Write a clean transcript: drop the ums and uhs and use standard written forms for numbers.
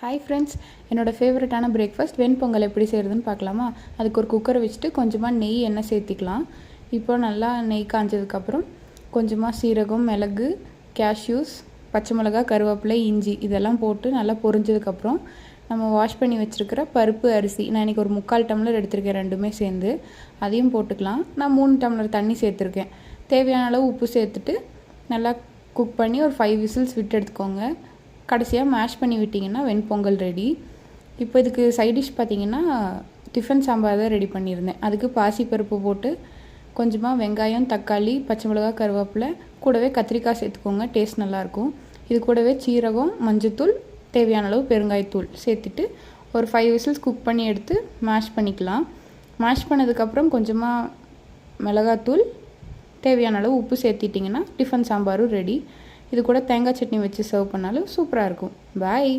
Hi friends, என்னோடய ஃபேவரட்டான breakfast வெண்பொங்கல் எப்படி செய்கிறதுன்னு பார்க்கலாமா? அதுக்கு ஒரு குக்கரை வச்சுட்டு கொஞ்சமாக நெய் எண்ணெய் சேர்த்திக்கலாம். இப்போ நல்லா நெய் காஞ்சதுக்கப்புறம் கொஞ்சமாக சீரகம், மிளகு, கேஷ்யூஸ், பச்சை மிளகா, கருவேப்பிலை, இஞ்சி இதெல்லாம் போட்டு நல்லா பொரிஞ்சதுக்கப்புறம் நம்ம வாஷ் பண்ணி வச்சுருக்கிற பருப்பு, அரிசி நான் இன்றைக்கி ஒரு 3/4 டம்ளர் எடுத்திருக்கேன், ரெண்டுமே சேர்ந்து அதையும் போட்டுக்கலாம். நான் 3 டம்ளர் தண்ணி சேர்த்துருக்கேன். தேவையான அளவு உப்பு சேர்த்துட்டு நல்லா குக் பண்ணி ஒரு 5 விசில்ஸ் விட்டு எடுத்துக்கோங்க. கடைசியாக மேஷ் பண்ணி விட்டிங்கன்னா வெண்பொங்கல் ரெடி. இப்போ இதுக்கு சைட் டிஷ் பார்த்திங்கன்னா டிஃபன் சாம்பார் தான் ரெடி பண்ணியிருந்தேன். அதுக்கு பாசிப்பருப்பு போட்டு கொஞ்சமாக வெங்காயம், தக்காளி, பச்சை மிளகா, கருவேப்பிலை, கூடவே கத்திரிக்காய் சேர்த்துக்கோங்க, டேஸ்ட் நல்லாயிருக்கும். இது கூடவே சீரகம், மஞ்சத்தூள், தேவையான அளவு பெருங்காயத்தூள் சேர்த்துட்டு ஒரு 5 விசில்ஸ் குக் பண்ணி எடுத்து மேஷ் பண்ணிக்கலாம். மேஷ் பண்ணதுக்கப்புறம் கொஞ்சமாக மிளகாத்தூள், தேவையான அளவு உப்பு சேர்த்திட்டிங்கன்னா டிஃபன் சாம்பாரும் ரெடி. இது கூட தேங்காய் சட்னி வச்சு சர்வ் பண்ணாலும் சூப்பராக இருக்கும். பாய்.